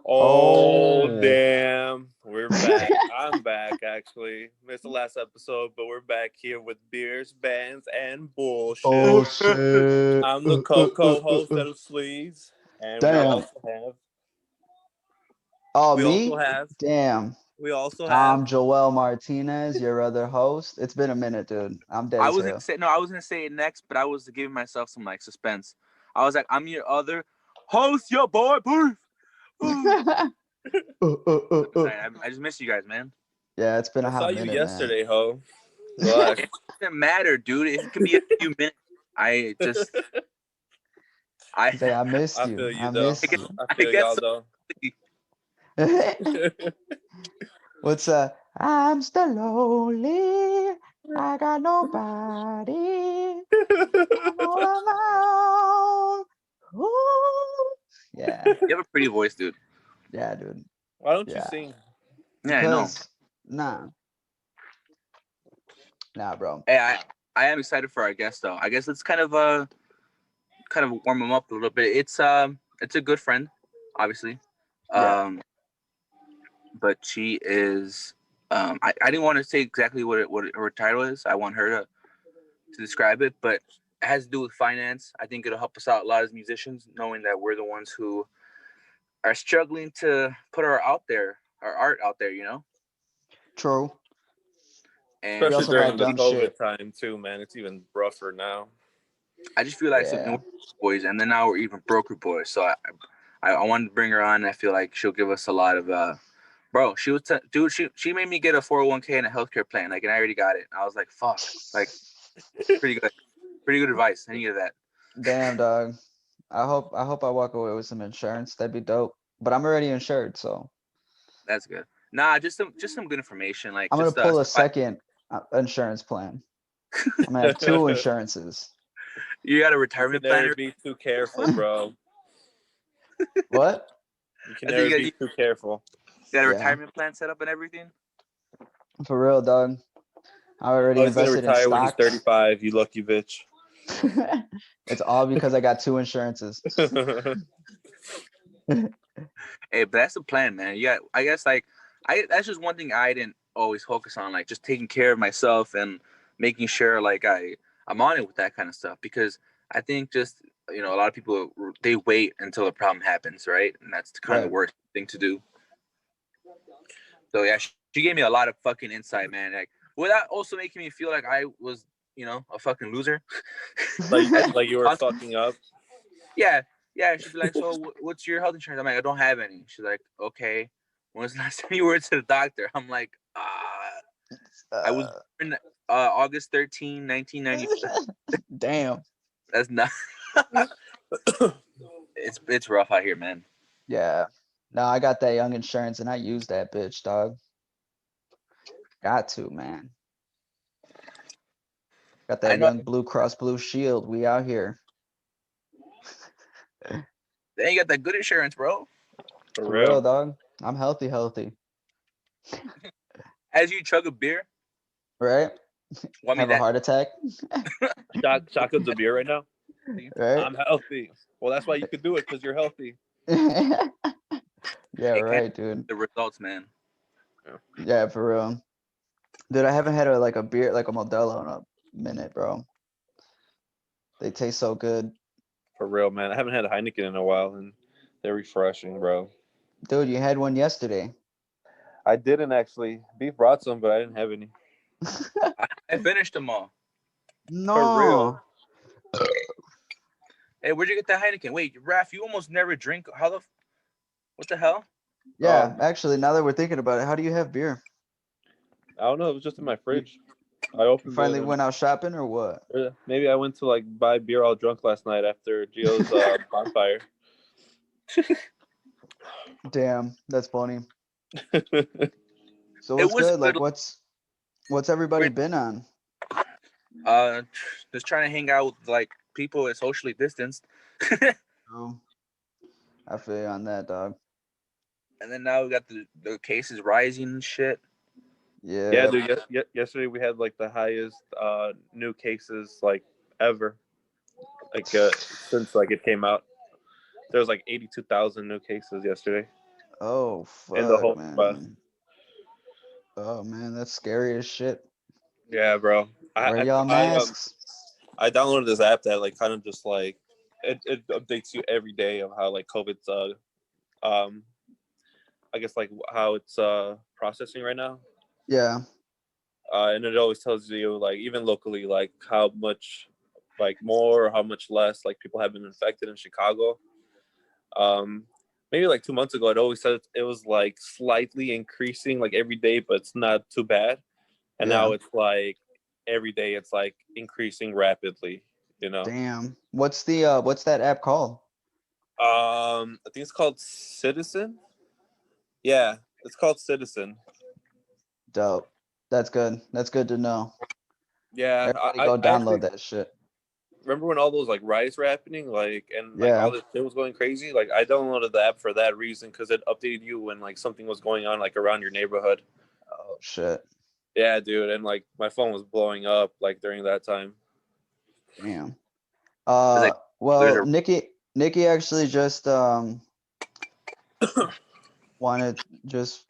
Oh, Oh, damn. We're back. I'm back, actually. Missed the last episode, but we're back here with beers, bands, and bullshit. oh shit. I'm the co-host of Sleeves, and Damn. Oh, we also me? have, Damn. we also have, I'm Joel Martinez, your other host. It's been a minute, dude. I'm dead I as was gonna hell. say no. I was gonna say it next, but I was giving myself some like suspense. I was like, I'm your other host, your boy Booth. I just missed you guys, man. Yeah, it's been I a saw hot you minute, man. yesterday, ho. Relax. It doesn't matter, dude. It can be a few minutes. I just, I, He's like, I missed I you. feel you, I though. missed you. I I feel guess y'all, so. though. What's I'm still lonely. I got nobody. I'm all on my own. Ooh. Yeah, You have a pretty voice, dude. yeah, dude. Why don't you Yeah, sing? Yeah, I know. because nah, bro. Hey, I am excited for our guest though. I guess let's kind of warm him up a little bit. It's a good friend, obviously. Yeah, Um, but she is I didn't want to say exactly what her title is. I want her to describe it, but it has to do with finance. I think it'll help us out a lot as musicians, knowing that we're the ones who are struggling to put our art out there, you know. true. And We Especially also she's during got the dumb COVID shit. time, too, man. It's even rougher now. I just feel like Yeah, we're boys, and then now we're even broker boys. So I wanted to bring her on. And I feel like she'll give us a lot of bro. She was dude. She made me get a 401k and a healthcare plan. Like, and I already got it. I was like, fuck. Like, pretty good. Pretty good advice. I needed that. damn, dog. I hope I walk away with some insurance. That'd be dope. But I'm already insured, so That's good. Nah, just some good information. Like, I'm gonna just pull a second insurance plan. I'm gonna have two insurances. you got a You can retirement never plan? be too careful, bro. What? You can I think never be too careful. you got a Yeah, retirement plan set up and everything. for real, dog. I already Oh, he's gonna invested in retire when he's stocks. 35. You lucky bitch. It's all because I got two insurances. Hey, but that's the plan, man. Yeah, I guess like I that's just one thing I didn't always focus on, like just taking care of myself and making sure like I'm on it with that kind of stuff because I think just a lot of people they wait until a problem happens, right? And that's kind of the Right. worst thing to do. So yeah, she gave me a lot of fucking insight, man. Like without also making me feel like I was a fucking loser. like you were fucking up. Yeah, yeah. She'd be like, "So, what's your health insurance?" I'm like, "I don't have any." She's like, "Okay, when was the last time you went to the doctor?" I'm like, I was Uh, born August 13, 1995. damn. That's not. It's rough out here, man. Yeah. No, I got that young insurance and I use that bitch, dog. Got to, man. Got I that know. young Blue Cross Blue Shield. We out here. They ain't got that good insurance, bro. For For real, real. dog. I'm healthy. As you chug a beer, Right? want me Have a that? heart attack. Shotguns a beer right now. Right? I'm healthy. Well, that's why you could do it because you're healthy. Yeah, It can't right, dude. the results, man. Yeah, for real. Dude, I haven't had a beer like a Modelo in a minute, bro. They taste so good. For real, man. I haven't had a Heineken in a while, and they're refreshing, bro. Dude, you had one yesterday. I didn't actually. Beef brought some, but I didn't have any. I finished them all. For real. No. Hey, where'd you get that Heineken? Wait, Raph, you almost never drink. What the hell? Yeah, actually, now that we're thinking about it, how do you have beer? I don't know. It was just in my You, fridge. I you opened it, finally and went out shopping or what? maybe I went to like buy beer all drunk last night after Gio's bonfire. Damn, that's funny. So It what's was good? good. Like what's everybody been on? Uh, just trying to hang out with like people that's socially distanced. Oh, I feel you on that, dog. And then now we got the cases rising and shit. Yeah, Yeah. dude. Yesterday we had like the highest new cases like ever, like since like it came out. There was like 82,000 new cases yesterday. Oh in the fuck, whole breath. man. Oh man, that's scary as shit. Yeah, bro. Wear I y'all I masks. I downloaded this app that like kind of just like it updates you every day of how like COVID's um I guess like how it's processing right now. Yeah. And it always tells you like even locally like how much like more or how much less like people have been infected in Chicago. Um, Maybe like 2 months ago, it always said it was like slightly increasing like every day, but it's not too bad. And Yeah. now it's like every day it's like increasing rapidly. You know, Damn. What's that app called? I think it's called Citizen. Yeah, it's called Citizen. Dope. That's good. That's good to know. Yeah, Everybody go I actually download that shit. remember when all those like riots were happening, like and like all Yeah. this shit was going crazy. Like I downloaded the app for that reason because it updated you when like something was going on like around your neighborhood. Oh shit. Yeah, dude, and like my phone was blowing up like during that time. Damn. It's like there's Well, a Nikki actually just wanted just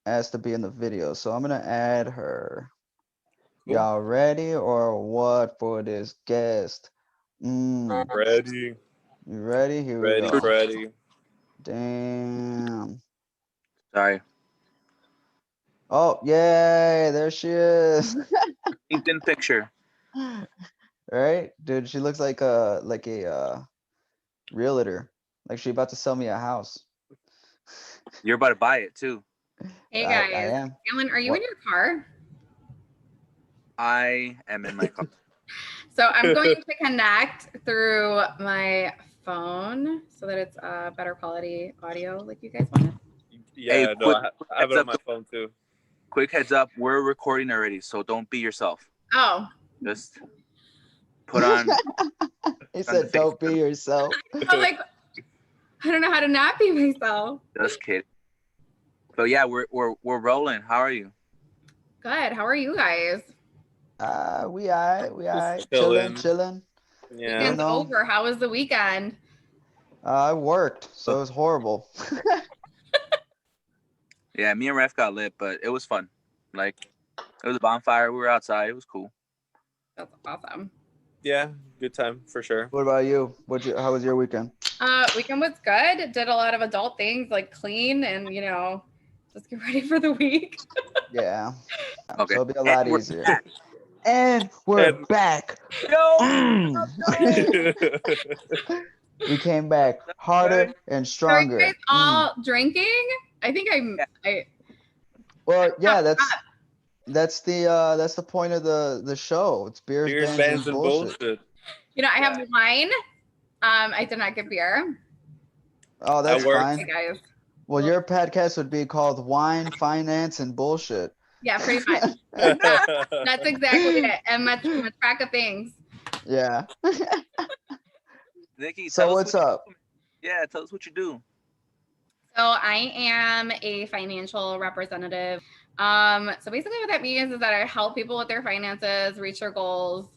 asked to be in the video, so I'm gonna add her. Cool. Y'all ready or what for this guest? Ready, You ready? Here we ready, go. Freddy. Damn. sorry. Oh, yay, there she is. LinkedIn picture. Right? Dude, she looks like a realtor. Like she about to sell me a house. You're about to buy it too. Hey I guys, am. Alan, are you in What? your car? I am in my car. So I'm going to connect through my phone so that it's better quality audio like you guys wanted. Hey, Yeah, no, quick I have heads it on up. my phone too. Quick heads up. We're recording already, so don't be yourself. Oh, Just put on He on the said, face. "Don't be yourself." I was like, I don't know how to not be myself. Just kidding. But yeah, we're rolling. How are you? Good. How are you guys? We alright, Chilling. chilling. Yeah. You Weekend's know, over. How was the weekend? I worked, so it was horrible. Yeah, me and Ref got lit, but it was fun. Like it was a bonfire. We were outside. It was cool. That's awesome. Yeah, good time for sure. What about you? How was your weekend? Weekend was good. Did a lot of adult things like clean and just get ready for the week. Yeah. Okay. So it'll be a And lot we're easier. back. And we're And back. Yo, Mm. We came back harder and So are you guys stronger. all drinking? I think I Well, yeah, that's the point of the show. It's beers, beers, bands, bands, and and bullshit. bullshit. I have wine. I did not get beer. Oh, that's That works. Hey fine. guys. Well, your podcast would be called Wine, Finance, and Bullshit. Yeah, pretty much. That's exactly it. And much crack of things. Yeah. Nikki, So tell us what's what up? you do. Yeah, tell us what you do. So I am a financial representative. So basically what that means is that I help people with their finances, reach their goals,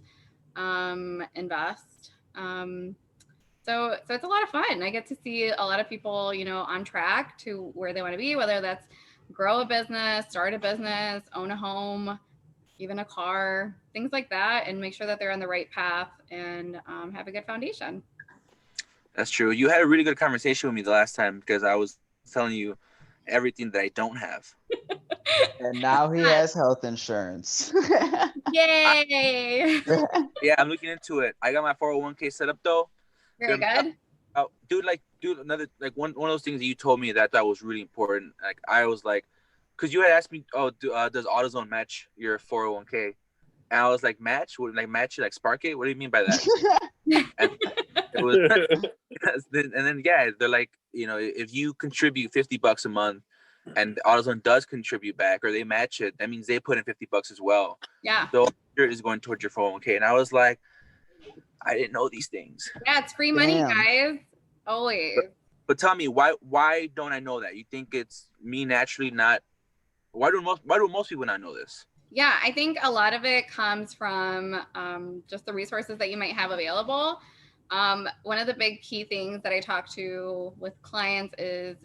invest. So it's a lot of fun. I get to see a lot of people, on track to where they want to be, whether that's grow a business, start a business, own a home, even a car, things like that, and make sure that they're on the right path and have a good foundation. That's true. You had a really good conversation with me the last time because I was telling you everything that I don't have. And now he has health insurance. Yay! Yeah, I'm looking into it. I got my 401k set up though. Very good. Dude, another like one of those things that you told me that I thought was really important. Like I was like, because you had asked me, oh, does AutoZone match your 401k? And I was like, match? Would like match it like Spark it? What do you mean by that? And it was, and then yeah, they're like, if you contribute $50 a month, and AutoZone does contribute back or they match it, that means they put in $50 as well. Yeah. So it is going towards your 401k. And I was like, I didn't know these things. Yeah, it's free money, Damn. guys. Always. But tell me, why don't I know that? You think it's me naturally not? Why do most people not know this? Yeah, I think a lot of it comes from just the resources that you might have available. One of the big key things that I talk to with clients is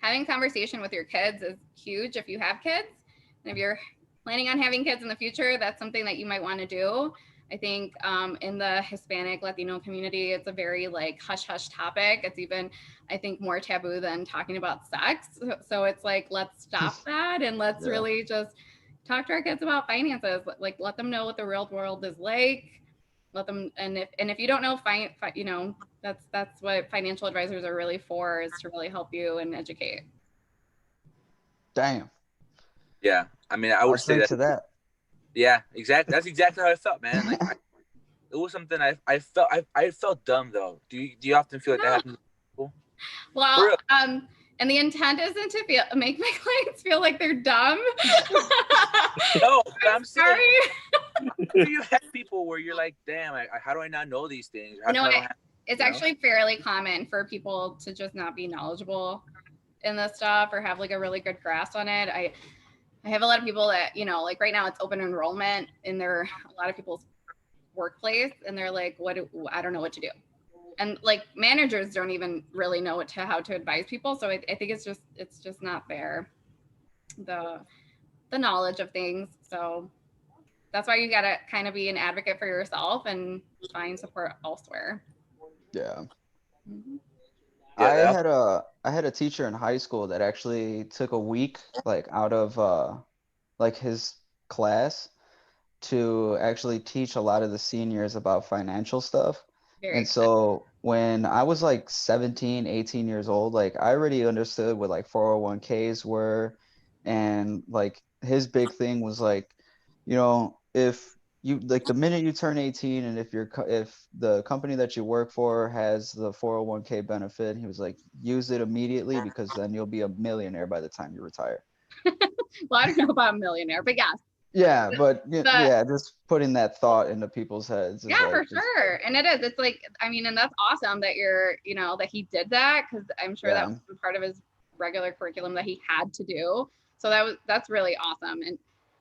having conversation with your kids is huge if you have kids. And if you're planning on having kids in the future, that's something that you might want to do. I think in the Hispanic Latino community, it's a very like hush hush topic. It's even, I think, more taboo than talking about sex. So it's like, let's stop that and let's really just talk to our kids about finances. Like, let them know what the real world is like. Let them, and if you don't know, you know, that's what financial advisors are really for, is to really help you and educate. Damn. Yeah, I mean, I I'll would say drink that. to that. Yeah, exactly. That's exactly how I felt, man. Like, it was something I felt dumb though. Do you often feel like that happens to people? Well, and the intent isn't to make my clients feel like they're dumb. No, but I'm sorry. saying, do you have people where you're like, damn, how do I not know these things? How come I don't have, it's actually fairly common for people to just not be knowledgeable in this stuff or have like a really good grasp on it. I have a lot of people that, you know, like right now it's open enrollment in a lot of people's workplace, and they're like, I don't know what to do. And like managers don't even really know how to advise people. So I think it's just not there, the knowledge of things. So that's why you gotta kind of be an advocate for yourself and find support elsewhere. Yeah. Mm-hmm. I had a teacher in high school that actually took a week like out of like his class to actually teach a lot of the seniors about financial stuff. Very And so when I was like 17, 18 years old, like I already understood what like 401ks were. And like his big thing was like, you know, if you like the minute you turn 18 and if the company that you work for has the 401k benefit, he was like, use it immediately because then you'll be a millionaire by the time you retire. Well, I don't know about a millionaire, but yes. Yeah, but yeah, just putting that thought into people's heads is yeah, like for sure. And it is. It's like, I mean, and that's awesome that that he did that, because I'm sure that was part of his regular curriculum that he had to do. So that's really awesome. And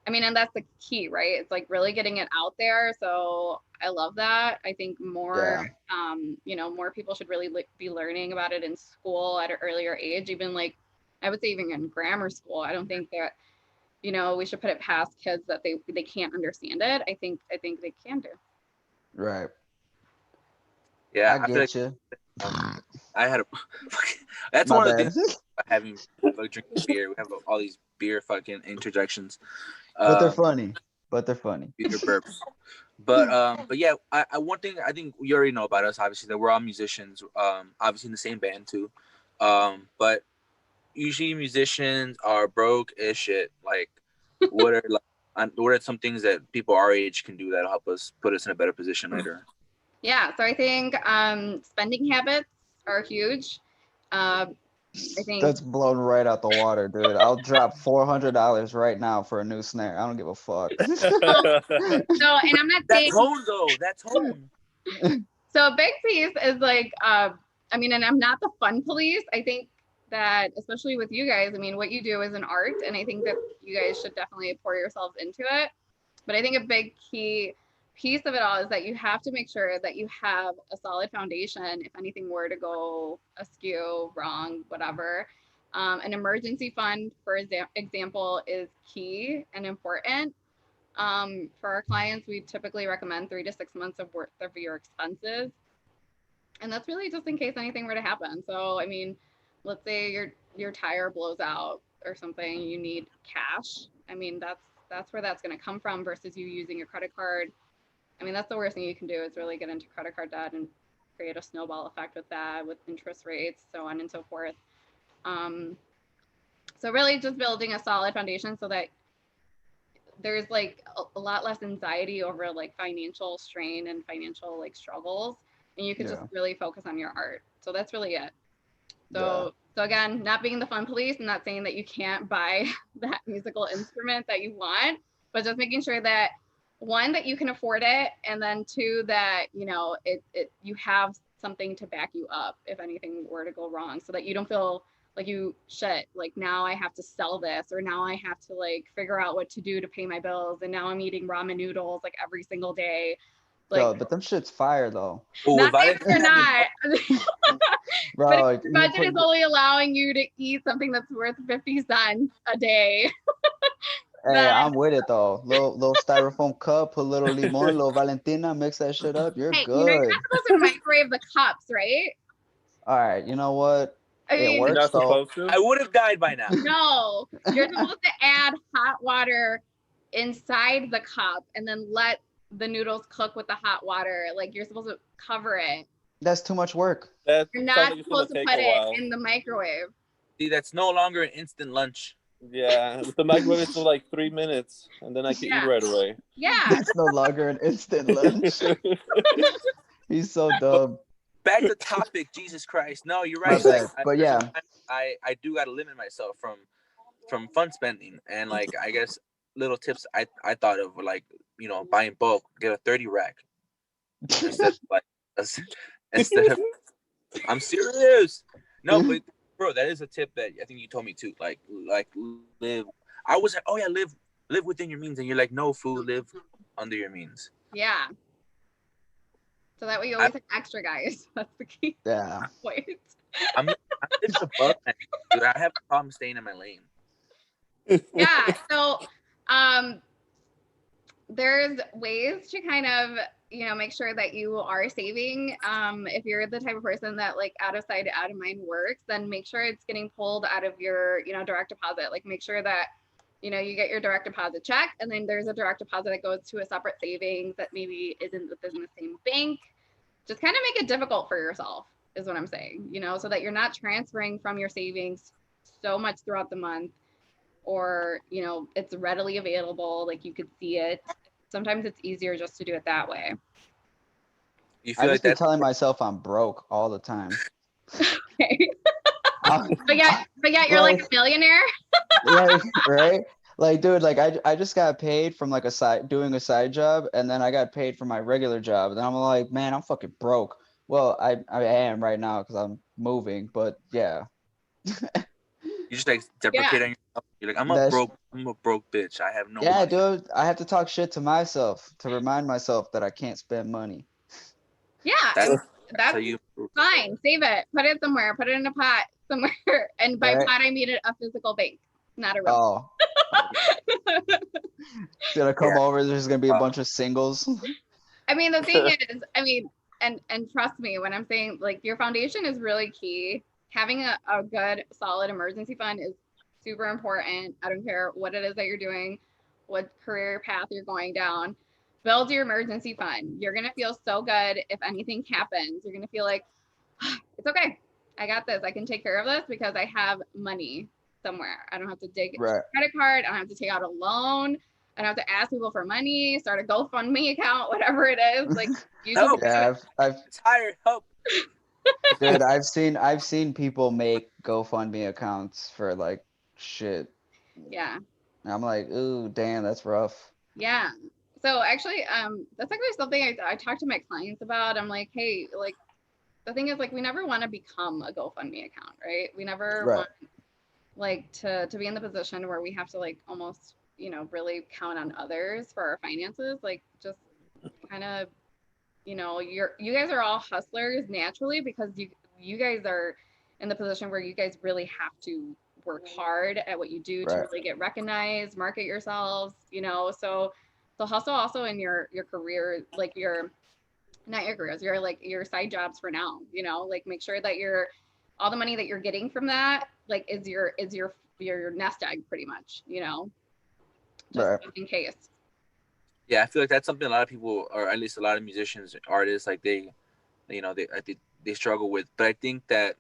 I mean, and that's the key, right? It's like really getting it out there. So I love that. I think more, more people should really be learning about it in school at an earlier age, even like, I would say even in grammar school. I don't think that, we should put it past kids that they can't understand it. I think they can do. Right. Yeah, I get you. I had a. That's My one of bad. the things about having like drinking beer. We have all these beer fucking interjections. But they're funny. Beer burps. But yeah, I one thing I think you already know about us, obviously, that we're all musicians. Obviously in the same band too. But usually musicians are broke as shit. Like, what are some things that people our age can do that'll help us put us in a better position later? Yeah, so I think spending habits are huge. I think that's blown right out the water, dude. I'll drop $400 right now for a new snare. I don't give a fuck. So, and I'm not saying that's home though. That's home. So a big piece is like, I mean, and I'm not the fun police. I think that especially with you guys, I mean, what you do is an art, and I think that you guys should definitely pour yourselves into it. But I think a big key piece of it all is that you have to make sure that you have a solid foundation if anything were to go askew, wrong, whatever. An emergency fund, for example, is key and important. For our clients, we typically recommend 3 to 6 months of worth of your expenses. And that's really just in case anything were to happen. So, I mean, let's say your tire blows out or something, you need cash. I mean, that's where that's going to come from versus you using your credit card. I mean, that's the worst thing you can do is really get into credit card debt and create a snowball effect with that, with interest rates, so on and so forth. So really just building a solid foundation so that there's like a lot less anxiety over like financial strain and financial like struggles, and you can just really focus on your art. So that's really it. So again, not being the fun police and not saying that you can't buy that musical instrument that you want, but just making sure that one, that you can afford it, and then two, that you have something to back you up if anything were to go wrong, so that you don't feel like like now I have to sell this, or now I have to like figure out what to do to pay my bills, and now I'm eating ramen noodles like every single day. Like, Yo, but them shit's fire though. Ooh, not if Valentine's you're Day- not. Bro, But like, if your budget is only allowing you to eat something that's worth 50 cents a day, hey, then I'm with it though. Little styrofoam cup, put a little limon, little Valentina, mix that shit up. You're hey, you're good. not supposed to microwave the cups, right? All right, you know what? I It mean, You're works not though. supposed to. I would have died by now. no, you're supposed to add hot water inside the cup and then let the noodles cook with the hot water. Like, you're supposed to cover it. That's too much work. That You're sounds not like it's gonna supposed to take put a it while. in the microwave. See, that's no longer an instant lunch. Yeah, the microwave is for like 3 minutes, and then I can eat Yeah. right away. Yeah. It's no longer an instant lunch. He's so dumb. Back to topic, Jesus Christ. No, you're My right. bad. Like, But yeah, I do gotta limit myself from fun spending, and like I guess little tips I thought of were like, you know, buying bulk, get a 30 rack instead of like instead of I'm serious. No, but bro, that is a tip that I think you told me too. Like live. I was like, oh yeah, live within your means, and you're like, no, fool, live under your means. Yeah. So that way you always have extra, guys. That's the key yeah. point. I'm living above that, dude. I have a problem staying in my lane. Yeah. So there's ways to kind of, make sure that you are saving. If you're the type of person that like out of sight, out of mind works, then make sure it's getting pulled out of your, direct deposit. Like make sure that, you get your direct deposit check, and then there's a direct deposit that goes to a separate savings that maybe isn't within the same bank. Just kind of make it difficult for yourself is what I'm saying, so that you're not transferring from your savings so much throughout the month, or, it's readily available, like you could see it. Sometimes it's easier just to do it that way. You I feel like just be that's telling myself I'm broke all the time. Okay. I'm- But yet you're like a millionaire. like, right? Like, dude, like I just got paid from like doing a side job, and then I got paid for my regular job. And I'm like, man, I'm fucking broke. Well, I am right now because I'm moving, but yeah. you just like deprecate on yourself. You're like, I'm a broke bitch. I have no Yeah, money. dude, I have to talk shit to myself to remind myself that I can't spend money. Yeah, That's that's how you fine. Save it. Put it somewhere. Put it in a pot somewhere. And by Right. pot, I mean a physical bank, not a real. Oh, it's gonna come over. There's gonna be a bunch of singles. I mean, the thing is, and trust me when I'm saying like your foundation is really key. Having a good, solid emergency fund is super important. I don't care what it is that you're doing, what career path you're going down. Build your emergency fund. You're gonna feel so good if anything happens. You're gonna feel like it's okay. I got this. I can take care of this because I have money somewhere. I don't have to dig Right. a credit card. I don't have to take out a loan. I don't have to ask people for money, start a GoFundMe account, whatever it is. Like you just Yeah, I've tired. Help. dude, I've seen people make GoFundMe accounts for like shit. yeah. And I'm like, ooh, damn, that's rough. Yeah. So actually, that's actually something I talk to my clients about. I'm like, hey, like the thing is like we never want to become a GoFundMe account, right? We never Right. want like to be in the position where we have to like almost, really count on others for our finances. Like just kind of, you guys are all hustlers naturally because you guys are in the position where you guys really have to work hard at what you do to Right. really get recognized, market yourselves, so hustle also in your career, like not your careers, your side jobs for now, like make sure that all the money that you're getting from that, like is your nest egg pretty much, just Right. in case. Yeah, I feel like that's something a lot of people, or at least a lot of musicians, artists, like they struggle with. But I think that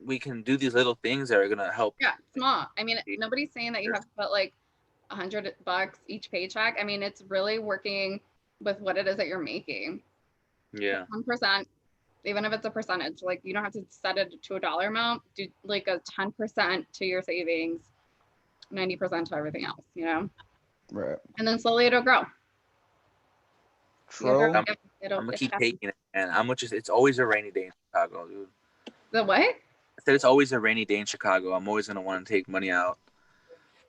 we can do these little things that are gonna help. Yeah, small. I mean, nobody's saying that you have to put like $100 each paycheck. I mean, it's really working with what it is that you're making. Yeah. 10%, even if it's a percentage, like you don't have to set it to a dollar amount. Do like a 10% to your savings, 90% to everything else, Right. and then slowly it'll grow. True. I'm gonna keep taking it, and it's always a rainy day in Chicago, dude. The what? I said it's always a rainy day in Chicago. I'm always gonna want to take money out.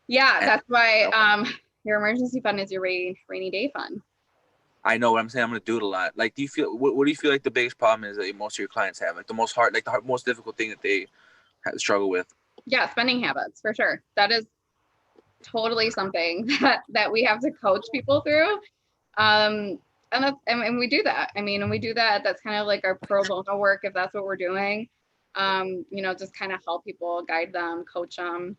Yeah, that's why your emergency fund is your rainy day fund. I know what I'm saying. I'm gonna do it a lot. Like, do you feel? What do you feel like the biggest problem is that most of your clients have? Like the most hard, like the most difficult thing that they struggle with. Yeah, spending habits for sure. That is totally something that we have to coach people through. And we do that. I mean, and we do that. That's kind of like our pro bono work, if that's what we're doing. Just kind of help people, guide them, coach them.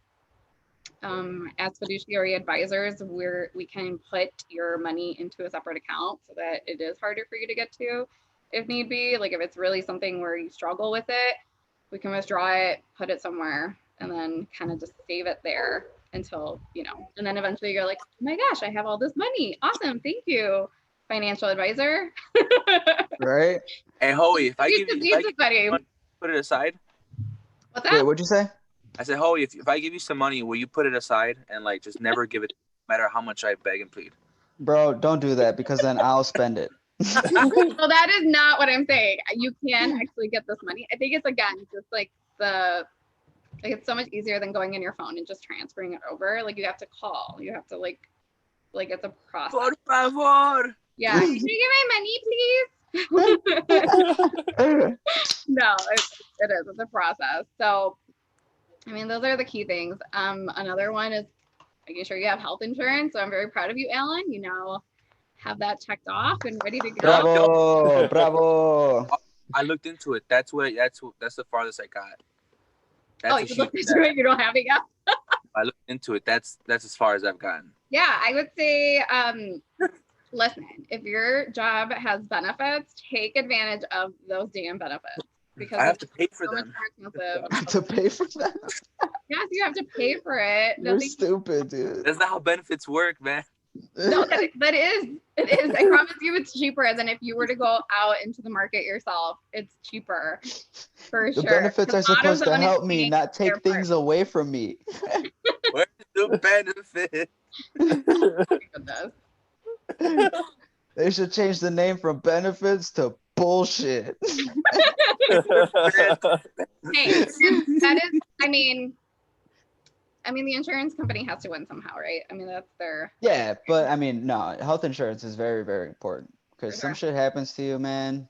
As fiduciary advisors, we can put your money into a separate account so that it is harder for you to get to if need be. Like if it's really something where you struggle with it, we can withdraw it, put it somewhere, and then kind of just save it there until, and then eventually you're like, oh my gosh, I have all this money. Awesome. Thank you, financial advisor. Right? Hey, Hoey, if I give you money, put it aside. What's that? Wait, what'd you say? I said, Hoey, if I give you some money, will you put it aside and like just never give it, no matter how much I beg and plead? Bro, don't do that because then I'll spend it. Well, that is not what I'm saying. You can actually get this money. I think it's, again, just like it's so much easier than going in your phone and just transferring it over. Like you have to call. You have to like it's a process. Por favor. Yeah. Can you give my money, please? No, it is. It's a process. So, I mean, those are the key things. Another one is making sure you have health insurance. So I'm very proud of you, Alan. Have that checked off and ready to go. Bravo, bravo. I looked into it. That's the farthest I got. You looked into it. You don't have it yet. I looked into it. That's as far as I've gotten. Yeah, I would say, listen, if your job has benefits, take advantage of those damn benefits. Because I have to pay for so them. I have to pay for that? Yes, you have to pay for it. You're stupid, dude. That's not how benefits work, man. No, that is. It is. I promise you it's cheaper than if you were to go out into the market yourself. It's cheaper. For The sure. benefits are supposed to help me, not take things away from me. Where's the benefit? They should change the name from benefits to bullshit. Hey, that is, I mean, the insurance company has to win somehow, right? I mean, that's their. Yeah, but I mean, no, health insurance is very, very important because some shit happens to you, man.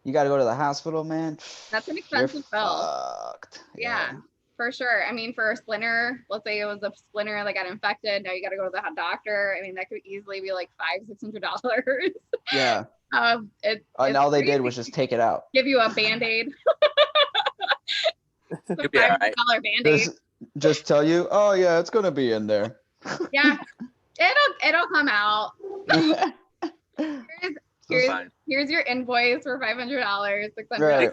You got to go to the hospital, man. That's an expensive bill. Fucked. Yeah, for sure. I mean, for a splinter, let's say it was a splinter that got infected. Now you got to go to the doctor. I mean, that could easily be like $500-$600. Yeah. And all they did was just take it out. Give you a Band-Aid. $500 Band-Aid. Just tell you, oh yeah, it's gonna be in there. Yeah, it'll come out. Here's your invoice for $500, $600. Right.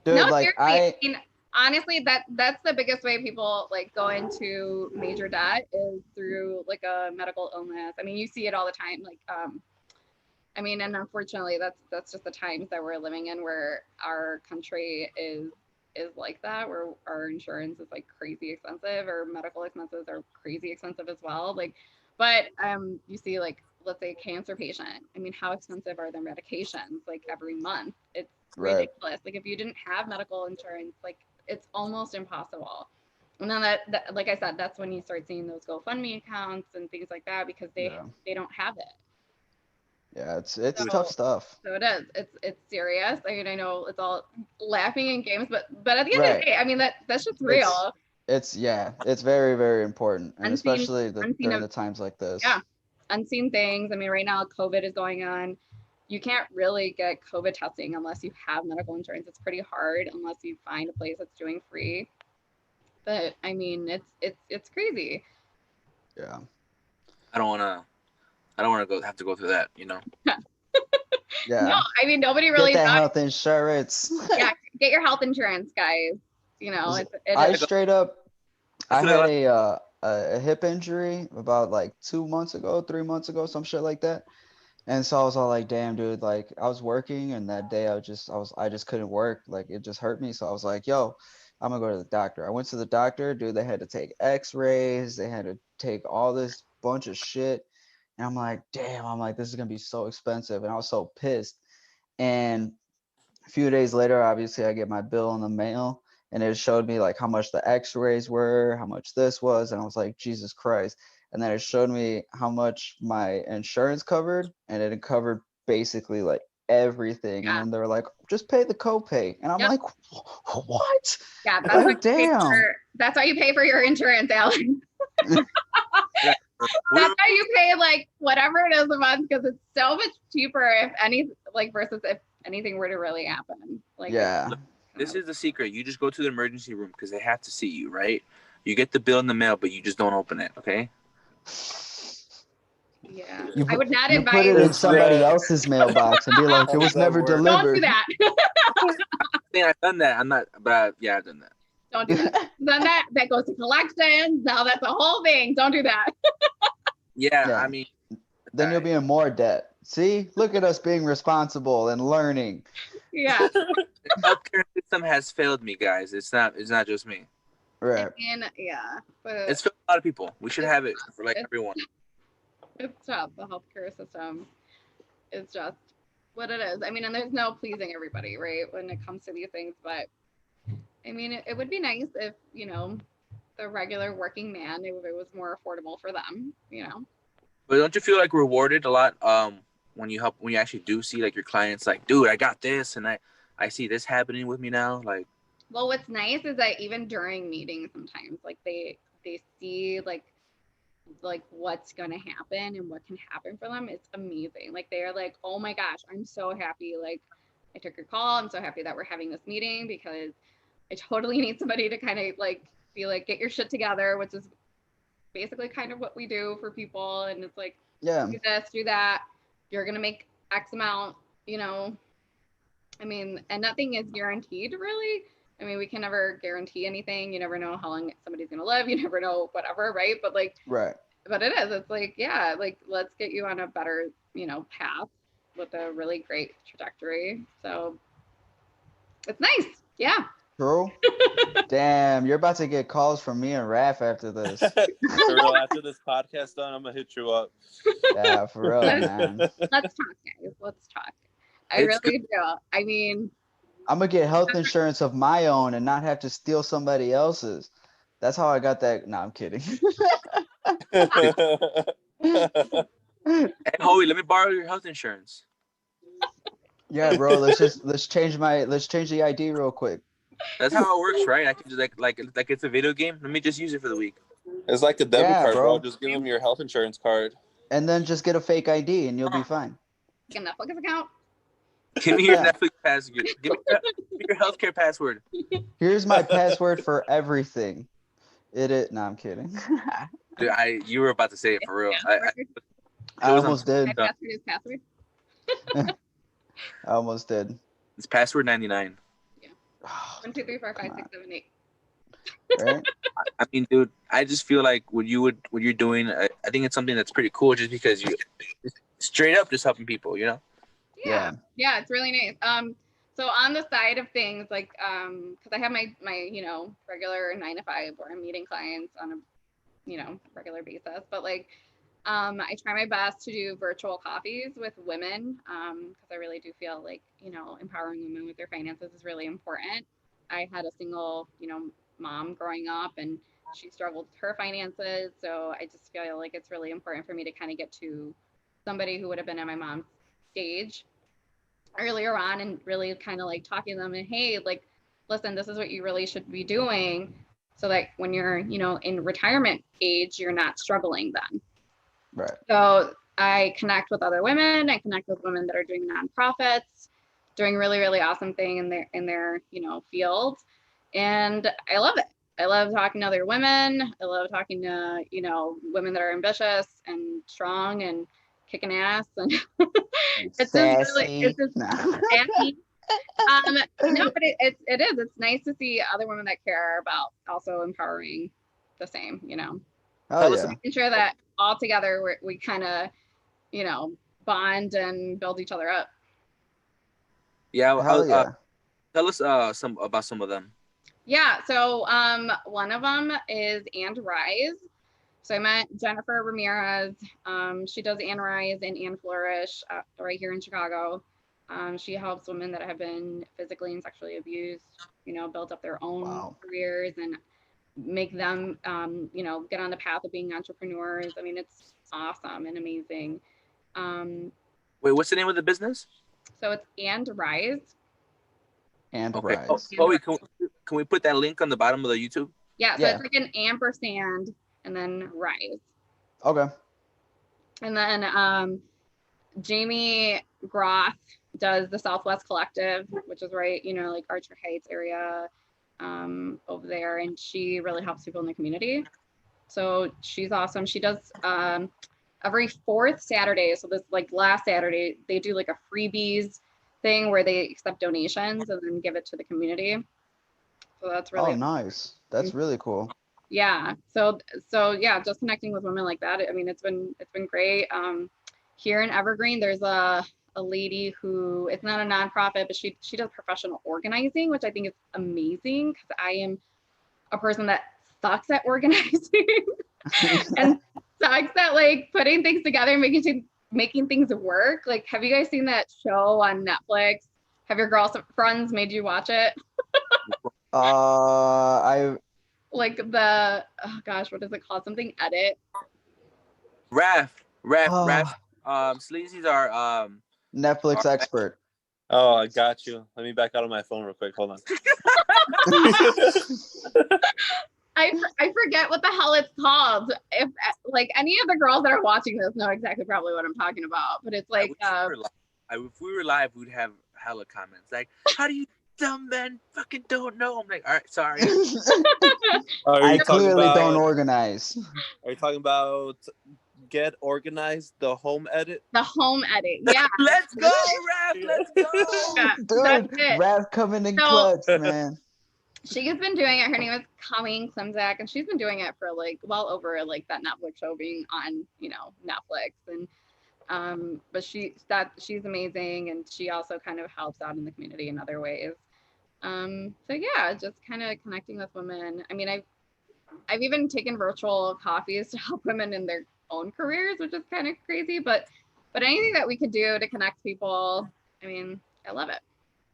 Dude, No, like seriously, I mean, honestly, that's the biggest way people like go into major debt is through like a medical illness. I mean, you see it all the time. Like, I mean, and unfortunately, that's just the times that we're living in, where our country is like that, where our insurance is like crazy expensive, or medical expenses are crazy expensive as well. Like, but you see, like, let's say a cancer patient. I mean, how expensive are their medications? Like every month, it's ridiculous. Like if you didn't have medical insurance, like it's almost impossible. And then that like I said, that's when you start seeing those GoFundMe accounts and things like that, because they don't have it. Yeah, it's tough stuff. So it is. It's serious. I mean, I know it's all laughing and games, but at the end of the day, I mean that's just real. It's very, very important, and especially during the times like this. Yeah, unseen things. I mean, right now COVID is going on. You can't really get COVID testing unless you have medical insurance. It's pretty hard unless you find a place that's doing free. But I mean, it's crazy. Yeah. I don't want to have to go through that, you know. Yeah. No, I mean, nobody really. Get that health insurance. Yeah, get your health insurance, guys. You know, I straight up, I had a hip injury about like 3 months ago, some shit like that. And so I was all like, damn, dude, like I was working, and that day I just couldn't work. Like it just hurt me. So I was like, yo, I'm gonna go to the doctor. I went to the doctor, dude. They had to take x-rays. They had to take all this bunch of shit. And I'm like, damn, this is gonna be so expensive. And I was so pissed. And a few days later, obviously I get my bill in the mail, and it showed me like how much the x-rays were, how much this was. And I was like, Jesus Christ. and then it showed me how much my insurance covered, and it covered basically like everything. And Yeah. then they were like, just pay the copay, and I'm Yep. like, what? Yeah, that's Like, why you pay damn. that's why you pay for your insurance, Alex. We're- That's why you pay like whatever it is a month, because it's so much cheaper if any like versus if anything were to really happen. Like Yeah. This is the secret. You just go to the emergency room because they have to see you, right? You get the bill in the mail, but you just don't open it, okay? yeah. You I would not you put it advise in somebody else's mailbox and be like, How it does was that never work? don't do delivered. that. I think I've done that. I'm not, but yeah, I've done that. Don't do that. Then that goes to collections. Now that's a whole thing. Don't do that. Yeah, Yeah. I mean, Then you'll be in more debt. See, look at us being responsible and learning. Yeah. the healthcare system has failed me, guys. It's not just me. Right. I mean, yeah. But It's failed a lot of people. We should have it for like It's- everyone. it's tough. The healthcare system is just what it is. I mean, and there's no pleasing everybody, right? When it comes to these things. But I mean, it would be nice if, the regular working man, if it was more affordable for them, But don't you feel like rewarded a lot when you actually do see like your clients like, dude, I got this and I see this happening with me now. Like, Well, what's nice is that even during meetings, sometimes like they see like what's gonna happen and what can happen for them. It's amazing. Like they're like, oh my gosh, I'm so happy. Like I took your call. I'm so happy that we're having this meeting because I totally need somebody to kind of like be like, get your shit together, which is basically kind of what we do for people. And it's like, Yeah. do this, do that. You're gonna make X amount, I mean, and nothing is guaranteed really. I mean, we can never guarantee anything. You never know how long somebody's gonna live. You never know whatever, right? But like, Right. but it is. It's like, yeah, like let's get you on a better, path with a really great trajectory. So it's nice. Yeah. True. Damn, you're about to get calls from me and Raph after this. For real, after this podcast done, I'm gonna hit you up. Yeah, for real, man. Let's talk, guys. Let's talk. I It's really do. I mean, I'm gonna get health insurance of my own and not have to steal somebody else's. That's how I got that. No, I'm kidding. hey, Hoey, let me borrow your health insurance. Yeah, bro. Let's change the ID real quick. That's how it works, right? I can just like it's a video game. Let me just use it for the week. It's like a debit Yeah, card, bro. bro. Just give them your health insurance card. And then just get a fake ID and you'll be fine. like a Netflix account. Give me your Yeah. Netflix password. Give me your healthcare password. Here's my password for everything. No, I'm kidding. Dude, you were about to say it for real. I was on almost My did. Yeah. password is password. I almost did. It's password 99. 1, 2, 3, 4, 5, 6, 7, 8. Right? I mean, dude, I just feel like what you're doing, I think it's something that's pretty cool just because you straight up just helping people, you know? Yeah. Yeah, it's really nice. So on the side of things, like, because I have my regular 9 to 5 where I'm meeting clients on a regular basis, but like I try my best to do virtual coffees with women because I really do feel like empowering women with their finances is really important. I had a single mom growing up and she struggled with her finances, so I just feel like it's really important for me to kind of get to somebody who would have been at my mom's stage earlier on and really kind of like talking to them and, hey, like, listen, this is what you really should be doing so that when you're in retirement age, you're not struggling then. Right. So I connect with other women. I connect with women that are doing nonprofits, doing really, really awesome thing in their field, and I love it. I love talking to other women. I love talking to women that are ambitious and strong and kicking ass, and it's just really, it's just sassy. No, but it is. It's nice to see other women that care about also empowering the same. Oh yeah. Making sure that all together we kind of bond and build each other up. Yeah. Hell yeah. Tell us some of them. Yeah, so one of them is And Rise. So I met Jennifer Ramirez. She does And Rise and And Flourish right here in Chicago. She helps women that have been physically and sexually abused, build up their own careers. And make them, get on the path of being entrepreneurs. I mean, it's awesome and amazing. Um, Wait, what's the name of the business? so it's And Rise. And Okay. Rise. Wait, can we put that link on the bottom of the YouTube? Yeah, so Yeah. it's like an ampersand and then Rise. Okay. And then Jamie Groth does the Southwest Collective, which is right, like Archer Heights area over there. And she really helps people in the community. So she's awesome. She does every fourth Saturday. So this like last Saturday, they do like a freebies thing where they accept donations and then give it to the community. So that's really nice. That's really cool. yeah. So yeah, just connecting with women like that. I mean, it's been great. Here in Evergreen, there's a lady who, it's not a nonprofit, but she does professional organizing, which I think is amazing because I am a person that sucks at organizing and sucks at like putting things together, making things work. Like, have you guys seen that show on Netflix? Have your friends made you watch it? I Like the, oh gosh, what is it called? Something Edit. Raph. Sleazy's are Netflix expert. Oh, I got you. Let me back out of my phone real quick. Hold on. I forget what the hell it's called. If like any of the girls that are watching this know exactly probably what I'm talking about, but it's like if we were live, we'd have hella comments like, "How do you dumb men fucking don't know?" I'm like, "All right, sorry." I clearly don't organize. Are you talking about Get Organized, the home edit? The home edit, yeah. Let's go, Raph. Let's go. Yeah, dude. Raph coming in clutch, man. She has been doing it. Her name is Colleen Klimzak, and she's been doing it for like well over like that Netflix show being on, Netflix. And but she's amazing, and she also kind of helps out in the community in other ways. So yeah, just kind of connecting with women. I mean, I've even taken virtual coffees to help women in their own careers, which is kind of crazy, but anything that we could do to connect people, I mean, I love it.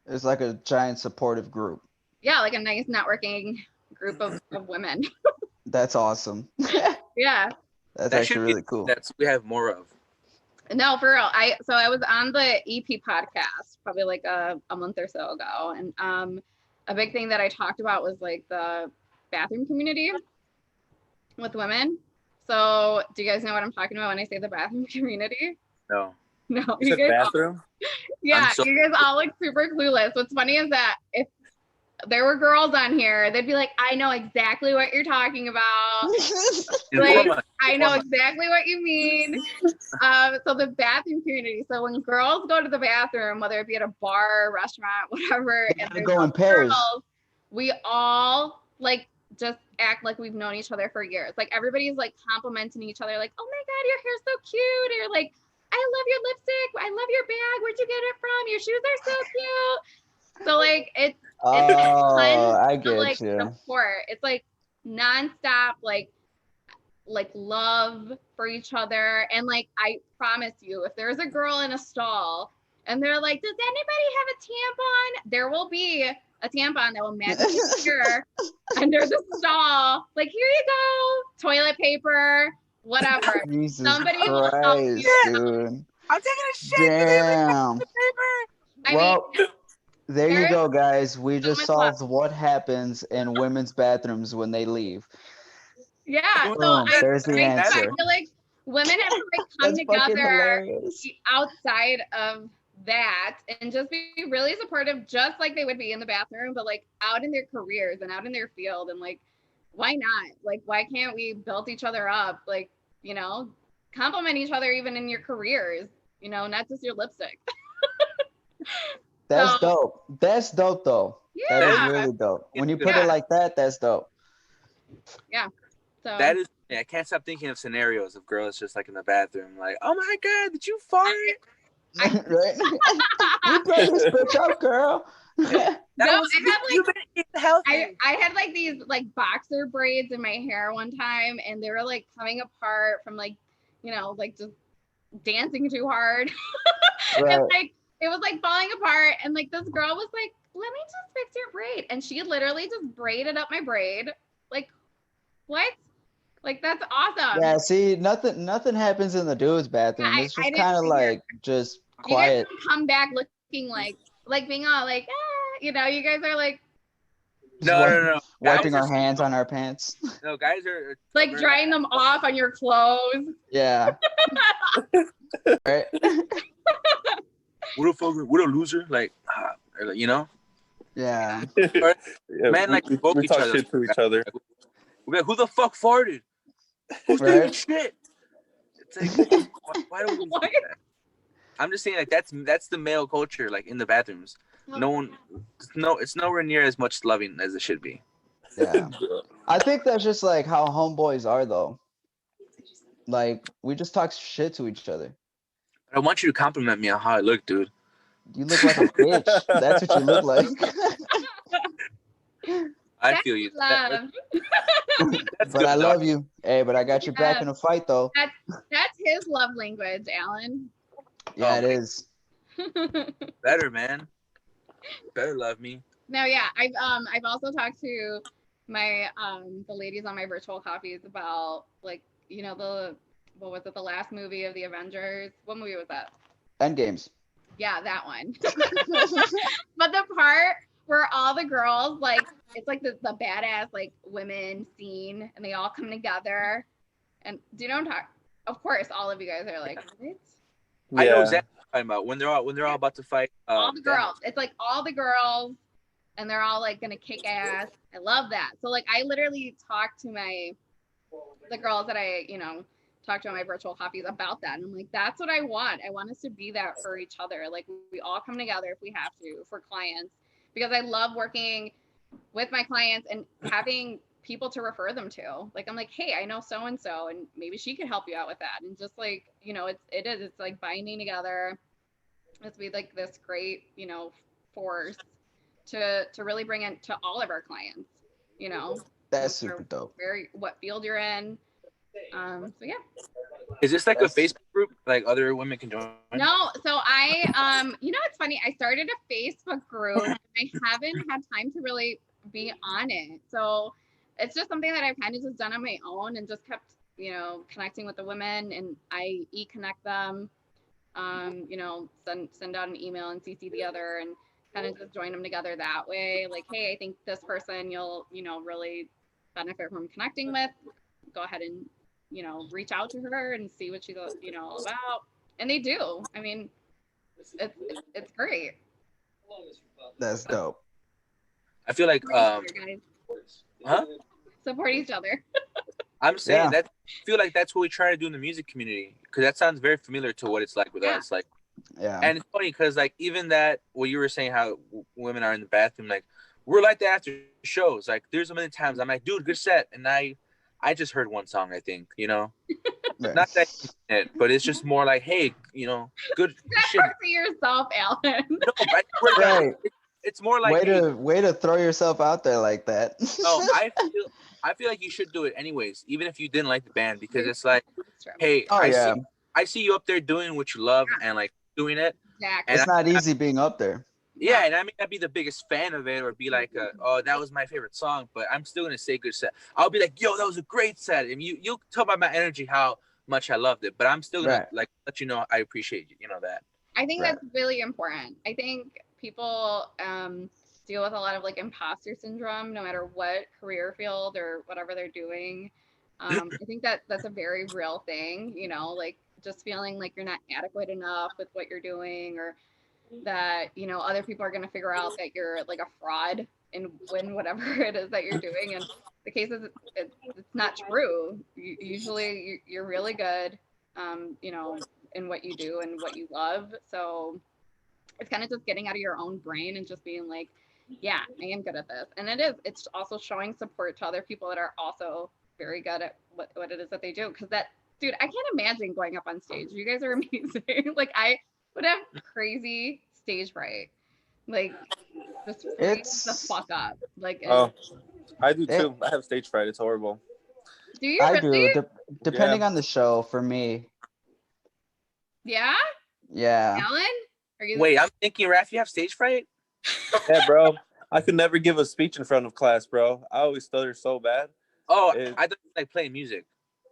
It's like a giant supportive group. Yeah, like a nice networking group of women. That's awesome. Yeah. That's actually really cool. That's we have more of. No, for real. I was on the EP podcast probably like a month or so ago, and a big thing that I talked about was like the bathroom community with women. So do you guys know what I'm talking about when I say the bathroom community? No. No. You said bathroom? Yeah, you guys all look super clueless. What's funny is that if there were girls on here, they'd be like, I know exactly what you're talking about. Like, I know exactly what you mean. So the bathroom community. So when girls go to the bathroom, whether it be at a bar, restaurant, whatever, and they go in pairs. Girls, we all like just act like we've known each other for years. Like everybody's like complimenting each other, like, oh my God, your hair's so cute. Or like, I love your lipstick. I love your bag. Where'd you get it from? Your shoes are so cute. So like it's I get like you. support. It's like nonstop, like love for each other. And like I promise you, if there's a girl in a stall and they're like, does anybody have a tampon? There will be a tampon that will magically appear under the stall. Like, here you go, toilet paper, whatever. Jesus Somebody Christ, will help you. dude. I'm taking a shit. Damn. Well, there you there's go, guys. We so just much solved what happens in women's bathrooms when they leave. Yeah. Boom, So there's the answer. I feel like women have to like come That's fucking together hilarious. outside of that and just be really supportive, just like they would be in the bathroom, but like out in their careers and out in their field. And like, why not? Like, why can't we build each other up? Like, compliment each other even in your careers, not just your lipstick. That's dope. That's dope, though. Yeah. That is really dope. When you put it like that, that's dope. Yeah. So That is, I can't stop thinking of scenarios of girls just like in the bathroom, like, oh my God, did you fart? Right? You brought this bitch up, girl. I had like these like boxer braids in my hair one time, and they were like coming apart from like, like just dancing too hard. Right. And like it was like falling apart, and like this girl was like, let me just fix your braid. And she literally just braided up my braid like What? Like that's awesome. Yeah, see, nothing happens in the dude's bathroom. It's I just didn't kind of figure. like just You guys quiet. don't come back looking like being all like, you know, you guys are like Just No. wiping Guys our hands on our pants. No, guys are like very drying them off on your clothes. Yeah. Right? what a loser. Like, you know, Yeah. Yeah, man, like poke we each talk other. shit to each other. We're like, who the fuck farted? Who's Right. doing shit? It's like, why do we do What? that? I'm just saying, like that's the male culture, like in the bathrooms. It's nowhere near as much loving as it should be. Yeah. I think that's just like how homeboys are though. Like we just talk shit to each other. I want you to compliment me on how I look, dude. You look like a bitch. That's what you look like. I That's feel you. love. That's But good, I dog. love you. Hey, but I got your back in a fight though. That's his love language, Alan. Yeah, Oh, it is. Better, man. Better love me. No, yeah, I've also talked to my the ladies on my virtual coffees about like, you know, what was it, the last movie of the Avengers? What movie was that? Endgames. Yeah, that one. But the part where all the girls, like, it's like the badass like women scene, and they all come together. And do you know what I'm talking? Of course, all of you guys are like, what? I know Yeah. exactly what you're talking about when they're all about to fight. All the girls. It's like all the girls, and they're all like gonna kick ass. I love that. So like I literally talked to the girls that I, you know, talked to on my virtual coffees about that. And I'm like, that's what I want. I want us to be that for each other. Like we all come together if we have to for clients, because I love working with my clients and having people to refer them to. Like I'm like, hey, I know so and so, and maybe she could help you out with that. And just like, you know, it's like binding together. It's be like this great, you know, force to really bring in to all of our clients, you know. That's super dope. What field you're in. So yeah. Is this like a Facebook group like other women can join? No, so I you know, it's funny, I started a Facebook group. I haven't had time to really be on it. So it's just something that I've kind of just done on my own and just kept, you know, connecting with the women, and I connect them, you know, send out an email and CC the other, and kind of just join them together that way. Like, hey, I think this person you'll, you know, really benefit from connecting with. Go ahead and, you know, reach out to her and see what she's, you know, all about. And they do. I mean, it's great. That's dope. I feel like Support each other. I'm saying Yeah. that I feel like that's what we try to do in the music community, because that sounds very familiar to what it's like with us. Like, Yeah. and it's funny because like even that what you were saying, how women are in the bathroom, like we're like that after shows. Like there's a million times I'm like, dude, good set, and I just heard one song, I think, you know. Right. Not that but it's just more like, hey, you know, good shit. For yourself, Alan. No, Right. it's more like way to throw yourself out there like that. no, I feel like you should do it anyways, even if you didn't like the band, because it's like, hey, Oh, yeah. I see you up there doing what you love and like doing it. Exactly. And It's not easy being up there. Yeah, and I may not be the biggest fan of it or be like, oh, that was my favorite song, but I'm still gonna say good set. I'll be like, yo, that was a great set, and you'll tell by my energy how much I loved it. But I'm still gonna like let you know I appreciate you. You know that. I think that's really important. I think people deal with a lot of like imposter syndrome, no matter what career field or whatever they're doing. I think that's a very real thing. You know, like just feeling like you're not adequate enough with what you're doing, or that, you know, other people are going to figure out that you're like a fraud and win whatever it is that you're doing. And the case is it's not true. Usually you're really good, you know, in what you do and what you love. So it's kind of just getting out of your own brain and just being like, yeah, I am good at this. And it's also showing support to other people that are also very good at what it is that they do. Because that, dude, I can't imagine going up on stage. You guys are amazing. Like I would have crazy stage fright. Like just freeze the fuck up. Like I do too. I have stage fright. It's horrible. Do you? I really? do. Depending on the show, for me. Yeah. Yeah. Alan, are you? Wait, I'm thinking, Raph, you have stage fright? Yeah, bro. I could never give a speech in front of class, bro. I always stutter so bad. Oh, It- I thought you like playing music.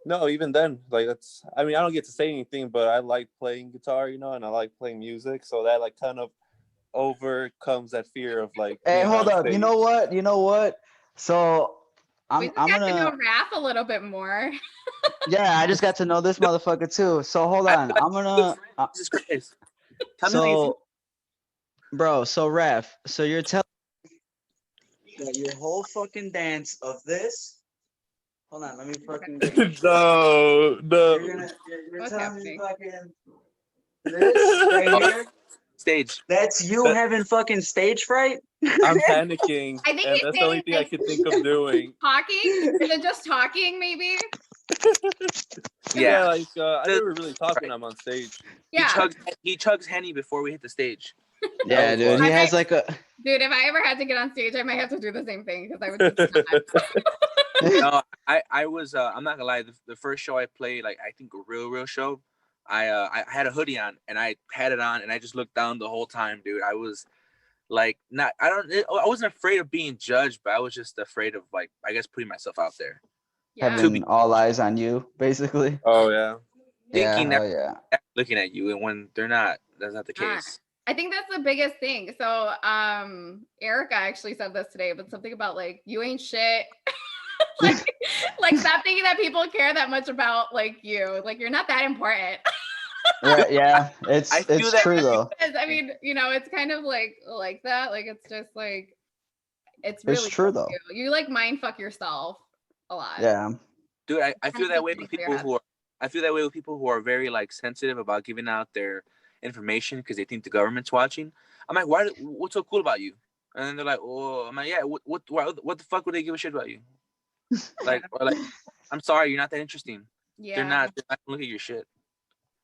No, even then, like that's. I mean, I don't get to say anything, but I like playing guitar, you know, and I like playing music, so that like kind of overcomes that fear of like. Hey, being hold on up. You know stage. what? You know what? So We I'm just I'm got to know gonna Raph a little bit more. yeah, I just got to know this motherfucker too. So hold I on. feel like I'm gonna Jesus Christ. Tell me how you feel. so bro, so Ref, so you're telling that your whole fucking dance of this. Hold on, let me fucking get my No, no. you're What's telling me happening? fucking this right Oh, here. stage. That's you That- having fucking stage fright? I'm panicking, I think and he's that's the only saying, thing I like- can think of doing. Talking? Is it just talking, maybe? Yeah. Like I never really talk when I'm on stage. Yeah. He chugs Henny before we hit the stage. Yeah, was dude. wild. He has like a Dude, if I ever had to get on stage, I might have to do the same thing because I would just not. No, I was I'm not gonna lie. The first show I played, like I think a real show, I had a hoodie on and I had it on and I just looked down the whole time, dude. I was like I wasn't afraid of being judged, but I was just afraid of like I guess putting myself out there, Yeah. having all eyes on you, basically. Oh yeah. thinking Yeah, that oh yeah. they're looking at you, and when they're not, that's not the Not. case. I think that's the biggest thing. So, Erica actually said this today, but something about like you ain't shit. like stop thinking that people care that much about like you. Like you're not that important. Right, yeah. It's I feel it's that- true though. Because, I mean, it's kind of like that. Like it's just like it's really It's true cool though. too. You like mind fuck yourself a lot. Yeah. Dude, I Kind feel of that way gets with into your people head. who are I feel that way with people who are very like sensitive about giving out their information because they think the government's watching. I'm like, what's so cool about you? And then they're like, oh, I'm like, yeah, what the fuck would they give a shit about you? Like, or like, I'm sorry, you're not that interesting. Yeah. They're not gonna look at your shit.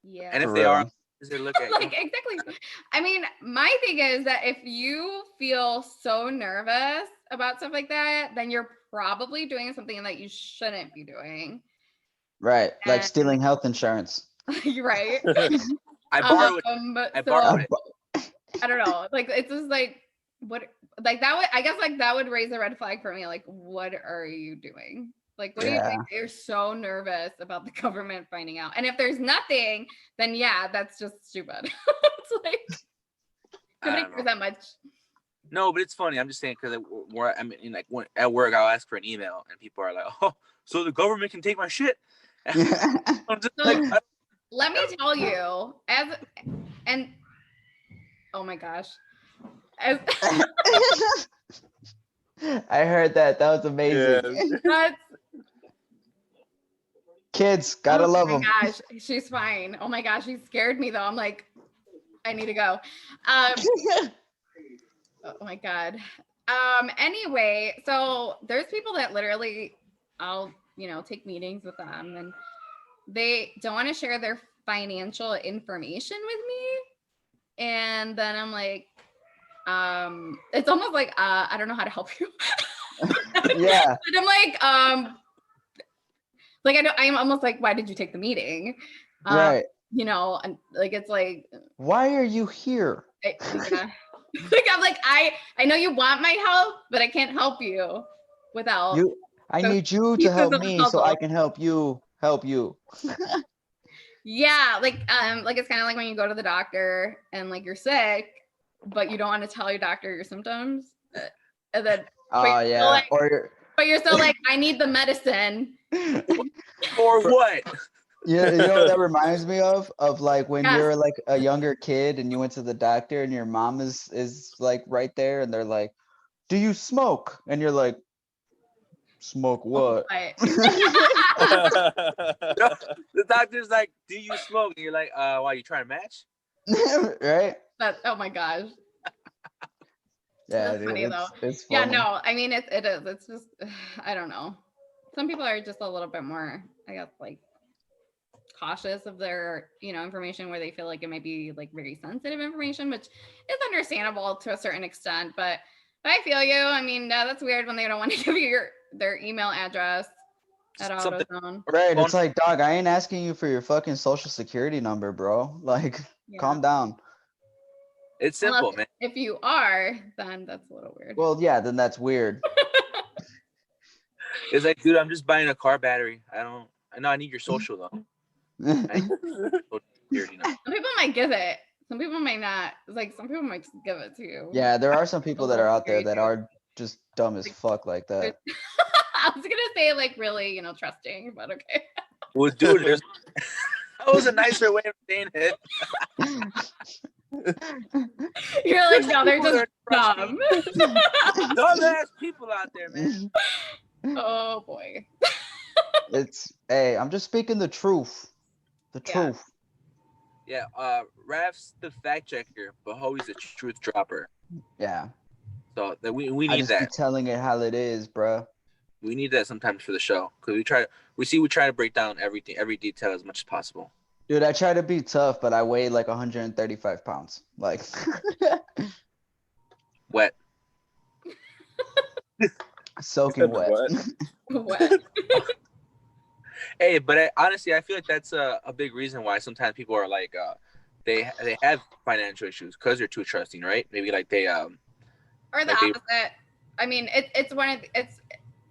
Yeah. And if For they are, real. they look at like you. exactly. I mean, my thing is that if you feel so nervous about stuff like that, then you're probably doing something that you shouldn't be doing. Right. Like And- stealing health insurance. You're right. I borrowed it. I borrowed it. I don't know. Like it's just like what like that would I guess like that would raise a red flag for me. Like, what are you doing? Like, what are you Yeah. doing? You're so nervous about the government finding out. And if there's nothing, then yeah, that's just stupid. It's like I nobody don't know. cares that much. No, but it's funny. I'm just saying because I mean, like at work, I'll ask for an email, and people are like, "Oh, so the government can take my shit." I'm just So- like, Let me tell you, and oh my gosh. As I heard that. That was amazing. that's Kids, gotta love them. Oh my gosh, she's fine. Oh my gosh, she scared me though. I'm like, I need to go. Oh my god. Anyway, so there's people that literally I'll, take meetings with them and they don't want to share their financial information with me. And then I'm like, it's almost like I don't know how to help you. Yeah. And I'm like, I'm almost like, why did you take the meeting? Right. And like it's like Why are you here? yeah. Like I'm like, I know you want my help, but I can't help you without I So need you to pieces help of the me so puzzle. I can help you help you. Yeah, like it's kind of like when you go to the doctor and like you're sick, but you don't want to tell your doctor your symptoms. And then Oh you're still yeah. like- Or but you're still like, I need the medicine. or what? you know what that reminds me of? Of like when Yes. you're like a younger kid and you went to the doctor and your mom is like right there and they're like, "Do you smoke?" And you're like, "Smoke what?" But- The doctor's like, "Do you smoke?" And you're like, "Why you trying to match?" Right? but oh my gosh. Yeah, That's dude. funny, though. It's Yeah, funny. no, I mean it is. It's just I don't know. Some people are just a little bit more, I guess, like cautious of their, information where they feel like it might be like very sensitive information, which is understandable to a certain extent. But I feel you. I mean, that's weird when they don't want to give you their email address at Something- AutoZone. Right. Phone- It's like, dog, I ain't asking you for your fucking social security number, bro. Like, Yeah. calm down. It's simple, Unless- man. If you are, then that's a little weird. Well, yeah, then that's weird. It's like, dude, I'm just buying a car battery. I know I need your social though. I need social security now. Some people might give it. Some people might not. It's like some people might just give it to you. Yeah, there are some people that are out there that too. are just dumb as fuck like that. I was gonna say like really, trusting, but okay. Well, dude, that was a nicer way of saying it. You're like, no, they're People just are dumb. Dumbass people out there, man. Oh boy. Hey, I'm just speaking the truth. The Yeah. truth. Yeah, Raf's the fact checker, but Hoey's the truth dropper. Yeah. So that we I need just be that. telling it how it is, bruh. We need that sometimes for the show because we try to break down everything, every detail as much as possible. Dude, I try to be tough, but I weigh like 135 pounds. Like, Wet. soaking wet. What? Hey, but honestly, I feel like that's a big reason why sometimes people are like, they have financial issues because they're too trusting, right? Maybe like they Or the like opposite. I mean, it's one of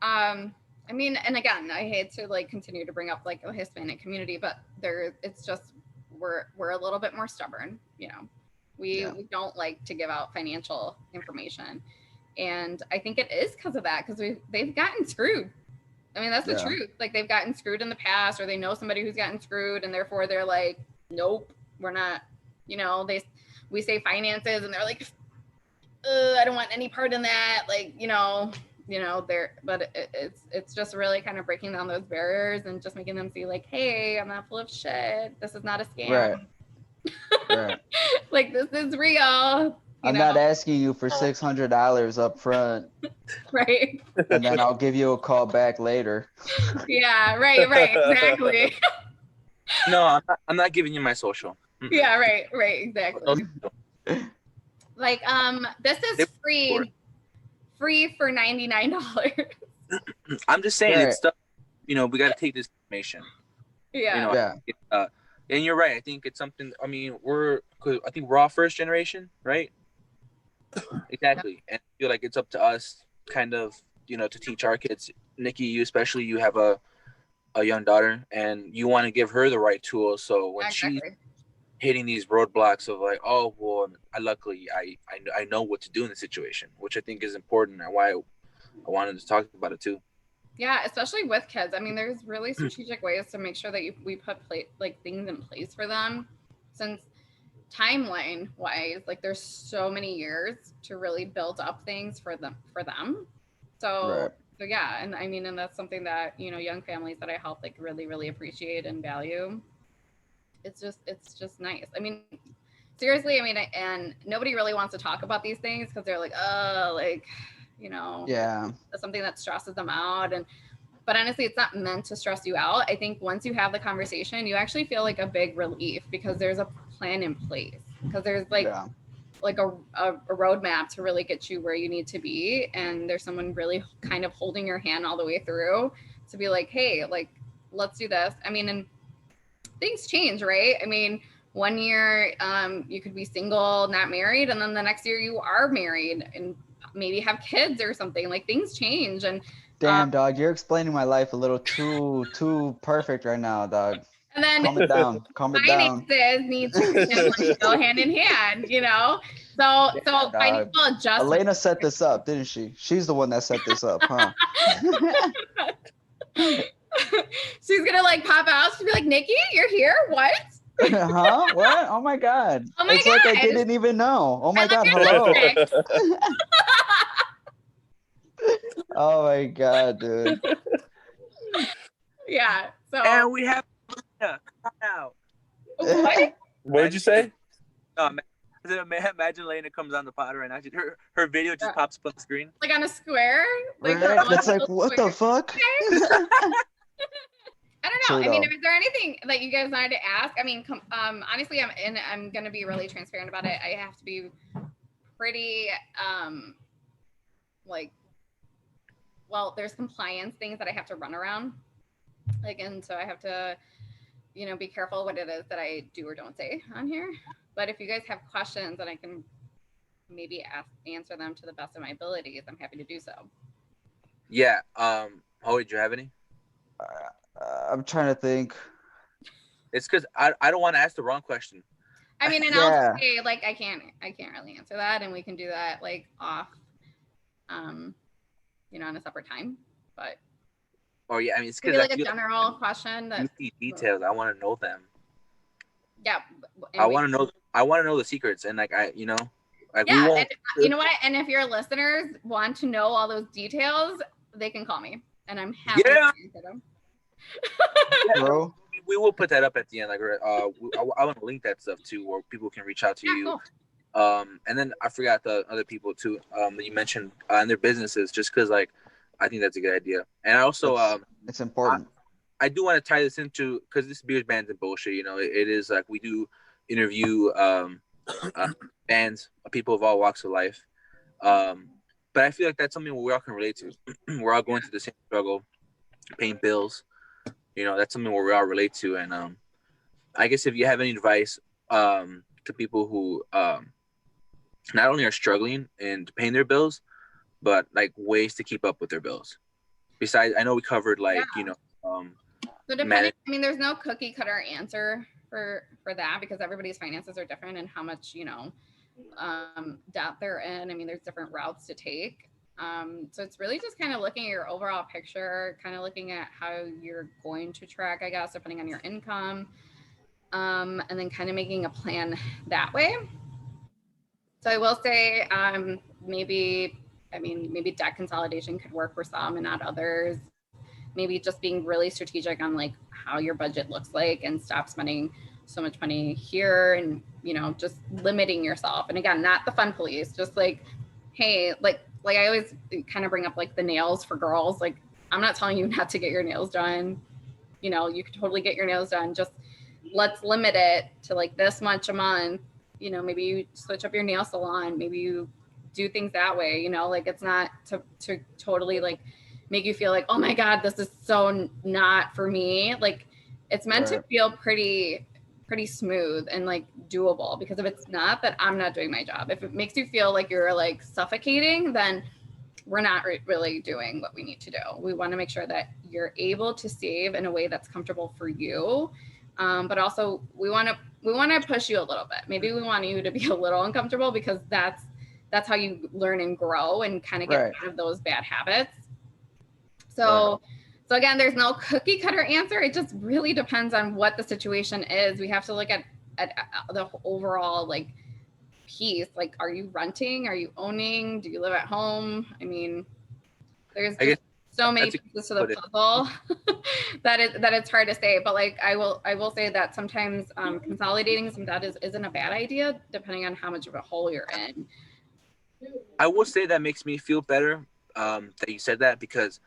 I mean, and again, I hate to like continue to bring up like the Hispanic community, but it's just we're a little bit more stubborn, We don't like to give out financial information, and I think it is because of that, because they've gotten screwed. I mean, that's the truth. Like they've gotten screwed in the past, or they know somebody who's gotten screwed, and therefore they're like, nope, we're not. We say finances, and they're like, I don't want any part in that. Like, but it's just really kind of breaking down those barriers and just making them see like, hey, I'm not full of shit. This is not a scam. Right. Like, this is real. I'm not asking you for $600 up front. Right. And then I'll give you a call back later. Yeah, right, exactly. No, I'm not giving you my social. Yeah, right, exactly. Like, this is free for $99. I'm just saying it's stuff. We got to take this information. Yeah. And you're right. I think it's something. I mean, I think we're all first generation, right? Exactly. And I feel like it's up to us, kind of, to teach our kids. Nikki, you especially, you have a young daughter, and you want to give her the right tools. So when she's hitting these roadblocks of like, oh well, luckily I know what to do in the situation, which I think is important, and why I wanted to talk about it too. Yeah, especially with kids. I mean, there's really strategic ways to make sure that we put things in place for them, since timeline wise, like there's so many years to really build up things for them. So yeah, and I mean, and that's something that young families that I help like really, really appreciate and value. It's just nice. I mean, seriously, I mean, and nobody really wants to talk about these things because they're like, oh, like, that's something that stresses them out. But honestly, it's not meant to stress you out. I think once you have the conversation, you actually feel like a big relief because there's a plan in place, because there's like a roadmap to really get you where you need to be. And there's someone really kind of holding your hand all the way through to be like, hey, like, let's do this. I mean, and things change, right? I mean, one year you could be single, not married, and then the next year you are married and maybe have kids or something. Like, things change. And damn, dog, you're explaining my life a little too perfect right now, dog. And then calm it down. Finances need to go hand in hand, So financial adjustment. Elena set this up, didn't she? She's the one that set this up, huh? She's gonna like pop out. She'll be like, Nikki, you're here? What? Huh? What? Oh my God. Oh my it's God. like I didn't even know. Oh my God. Hello. Oh my God, dude. Yeah. So. And we have now. What? What did you say? Imagine Lena comes on the pod right now. Her video just pops up on the screen. Like on a square? Like it's like, what the fuck? I don't know. I mean, is there anything that you guys wanted to ask? I mean, honestly, I'm going to be really transparent about it. I have to be pretty, there's compliance things that I have to run around. And so I have to, be careful what it is that I do or don't say on here. But if you guys have questions and I can maybe answer them to the best of my abilities, I'm happy to do so. Yeah. Howie, do you have any? I'm trying to think. It's because I don't want to ask the wrong question. I mean, and I'll Yeah. just say, like, I can't really answer that, and we can do that like off, you know, on a separate time. But Or yeah, I mean, it's maybe because I like a feel general question like that, juicy details. I want to know them. yeah, I want to know. I want to know the secrets, and like I, you know, like we yeah, won't. and you know what? And if your listeners want to know all those details, they can call me, and I'm happy Yeah. to answer them. Yeah, Bro. we will put that up at the end. Like, I want to link that stuff too, where people can reach out to Yeah, you. cool. And then I forgot the other people too. That you mentioned and their businesses, just because like I think that's a good idea. And I also It's important. I do want to tie this into because this beers bands and bullshit. You know, it is like we do interview bands, people of all walks of life. But I feel like that's something we all can relate to. We're all going through the same struggle, paying bills. You know, that's something where we all relate to. And I guess if you have any advice to people who not only are struggling and paying their bills, but like ways to keep up with their bills. Besides, I know we covered like So depending, I mean, there's no cookie cutter answer for that because everybody's finances are different and how much, you know, debt they're in. I mean, there's different routes to take. So it's really just kind of looking at your overall picture, kind of looking at how you're going to track, I guess, depending on your income, and then kind of making a plan that way. So I will say maybe debt consolidation could work for some and not others. Maybe just being really strategic on like how your budget looks like and stop spending so much money here and, you know, just limiting yourself. And again, not the fun police, just like, hey, like I always kind of bring up like the nails for girls. Like, I'm not telling you not to get your nails done. You know, you could totally get your nails done. Just let's limit it to like this much a month. You know, maybe you switch up your nail salon. Maybe you do things that way, you know, like it's not to totally like make you feel like, oh my God, this is so not for me. Like it's meant to feel pretty smooth and like doable, because if it's not, that I'm not doing my job. If it makes you feel like you're like suffocating, then we're not really doing what we need to do. We want to make sure that you're able to save in a way that's comfortable for you. But also we want to push you a little bit. Maybe we want you to be a little uncomfortable because that's how you learn and grow and kind of get out of those bad habits. So again, there's no cookie cutter answer. It just really depends on what the situation is. We have to look at the overall like piece. Like, are you renting? Are you owning? Do you live at home? I mean, there's just so many pieces to the puzzle that it's hard to say. But like, I will say that sometimes consolidating some debt isn't a bad idea, depending on how much of a hole you're in. I will say that makes me feel better that you said that, because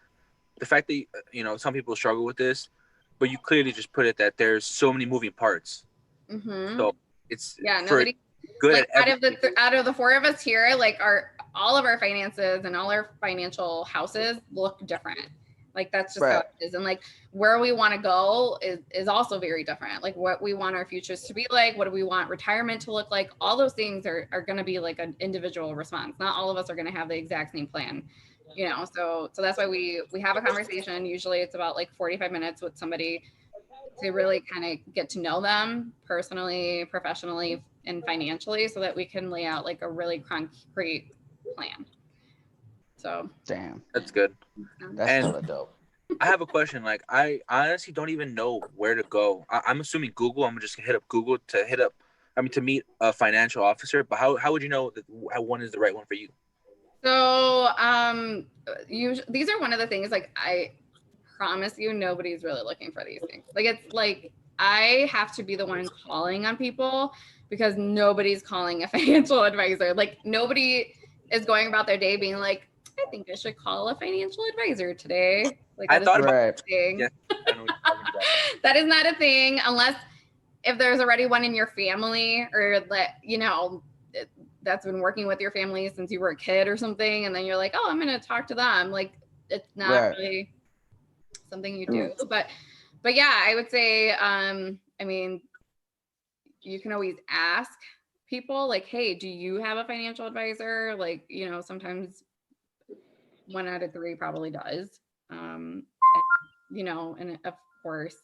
the fact that you know some people struggle with this, but you clearly just put it that there's so many moving parts. Mm-hmm. So it's nobody good like out of the four of us here, like all of our finances and all our financial houses look different. Like that's just how it is. And like where we want to go is also very different. Like what we want our futures to be like, what do we want retirement to look like? All those things are going to be like an individual response. Not all of us are going to have the exact same plan, you know? So that's why we have a conversation. Usually it's about like 45 minutes with somebody to really kind of get to know them personally, professionally, and financially, so that we can lay out like a really concrete plan. So damn, that's good. That's hella dope. I have a question. Like, I honestly don't even know where to go. I'm assuming Google. I'm just gonna hit up Google to meet a financial officer. But how would you know that one is the right one for you? So these are one of the things, like I promise you, nobody's really looking for these things. Like it's like I have to be the one calling on people because nobody's calling a financial advisor. Like nobody is going about their day being like, I think I should call a financial advisor today. Like I thought about a thing. Yes, I know what you're talking about. That is not a thing unless if there's already one in your family, or that, you know, that's been working with your family since you were a kid or something, and then you're like, oh, I'm going to talk to them. Like it's not really something you do. But yeah, I would say, I mean, you can always ask people like, hey, do you have a financial advisor? Like, you know, sometimes 1 out of 3 probably does. you know, and of course,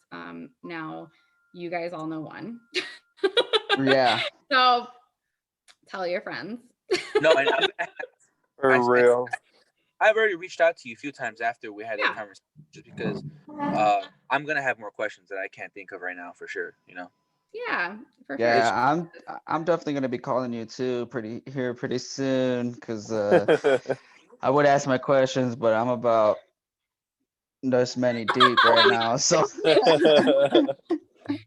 now you guys all know one. Yeah. So tell your friends. No, and For real. I've already reached out to you a few times after we had that Yeah. conversation, just because I'm gonna have more questions that I can't think of right now for sure. You know. Yeah, for sure. Yeah, I'm definitely gonna be calling you too pretty soon because I would ask my questions, but I'm about this many deep right now. So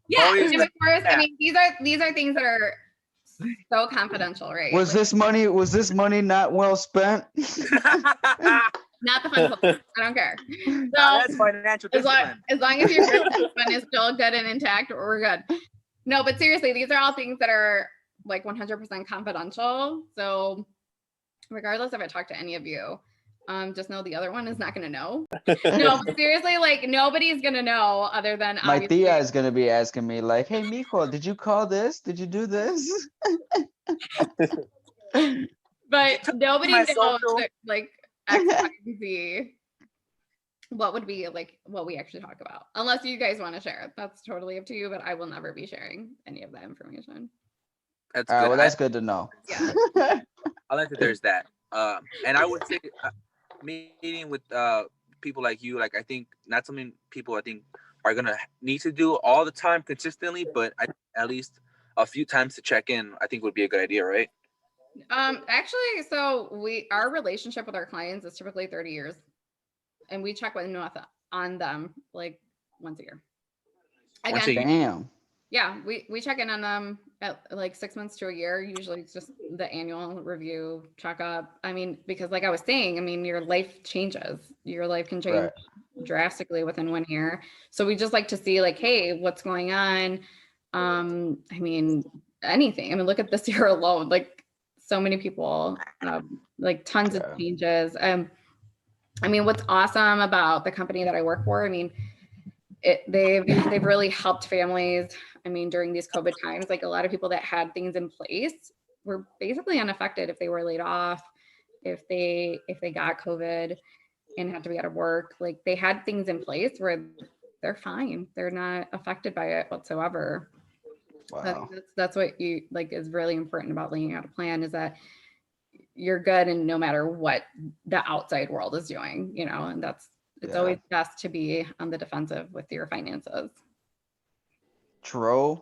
Yeah, Always and of course, I that. mean, these are things that are so confidential, right? was this money not well spent? Not the fun club. I don't care. So That's financial discipline. as long as your fun is still good and intact, we're good. No, but seriously, these are all things that are like 100% confidential. So regardless if I talk to any of you, just know the other one is not going to know. No, but seriously, like nobody's going to know other than My obviously. tia is gonna be asking me like, "Hey, Miko, did you call this? Did you do this?" But nobody My knows social. that, like X, Y, and Z. What would be like what we actually talk about, unless you guys want to share it. That's totally up to you. But I will never be sharing any of that information. That's All right, good. well, that's good to know. Yeah. I like that there's that. And I would say meeting with people like you, like I think not something people I think are gonna need to do all the time consistently, but at least a few times to check in, I think would be a good idea, right? Actually, so our relationship with our clients is typically 30 years, and we check on them like once a year. Once a Again, year. Damn. yeah, we check in on them at like 6 months to a year. Usually it's just the annual review checkup. I mean, because like I was saying, I mean, your life changes. Your life can change drastically within 1 year. So we just like to see like, hey, what's going on? I mean, anything. I mean, look at this year alone. Like so many people, like tons of changes. I mean, what's awesome about the company that I work for, I mean, they've really helped families. I mean, during these COVID times, like a lot of people that had things in place were basically unaffected if they were laid off, if they got COVID and had to be out of work. Like they had things in place where they're fine. They're not affected by it whatsoever. Wow. That's what you like is really important about laying out a plan, is that you're good and no matter what the outside world is doing, you know, and it's always best to be on the defensive with your finances. True.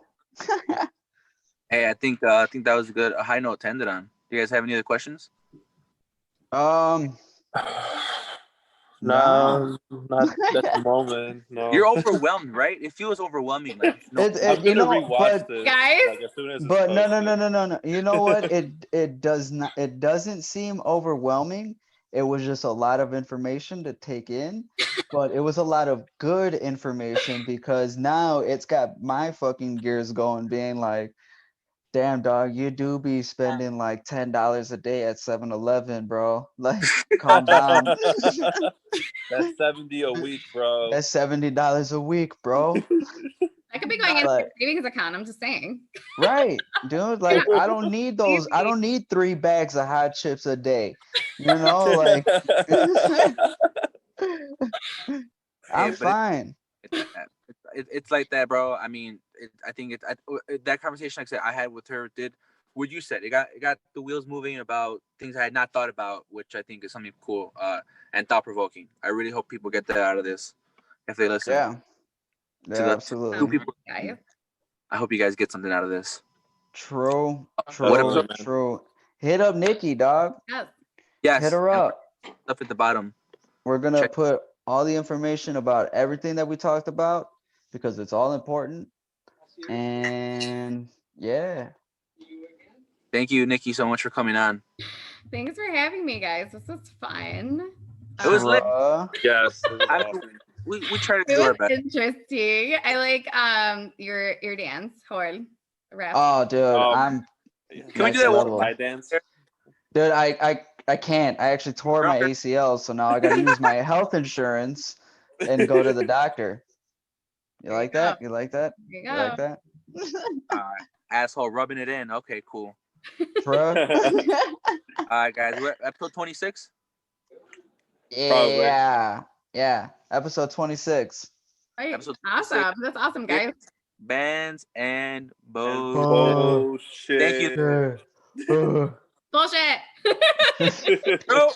Hey, I think that was a high note to end it on. Do you guys have any other questions? No, not at the moment. No. You're overwhelmed, right? It feels overwhelming. Like I'm gonna rewatch this, guys. like as soon as it's But no. posted. You know what? It doesn't seem overwhelming. It was just a lot of information to take in, but it was a lot of good information because now it's got my fucking gears going, being like, damn dog, you do be spending like $10 a day at 7-Eleven, bro. Like, calm down. That's 70 a week, bro. That's $70 a week, bro. I could be going into Like, a savings account. I'm just saying. right, dude. Like, I don't need those. I don't need 3 bags of hot chips a day. You know, like I'm fine. It's like that, bro. I mean, I think that conversation, like I said, I had with her did what you said. It got the wheels moving about things I had not thought about, which I think is something cool and thought provoking. I really hope people get that out of this if they listen. Yeah, absolutely. Two people. Guys. I hope you guys get something out of this. True. True. Hit up Nikki, dog. Yes. Hit her up. Stuff at the bottom. We're gonna put all the information about everything that we talked about because it's all important. And yeah. Thank you, Nikki, so much for coming on. Thanks for having me, guys. This was fun. It was lit. Yes. We try to do our best. Interesting. I like your dance, Hol. Rap. Oh, dude, Can we do that level. I dance? Dude, I can't. I actually tore my ACL, so now I got to use my health insurance and go to the doctor. You like that? You like that? There You like that? Asshole rubbing it in. Okay, cool. Bro. All right, guys. We're at episode 26. Yeah. Yeah, episode 26. Right. Episode Awesome. That's awesome, guys. Bands and And bows. bullshit. Thank you. Bullshit. Bro,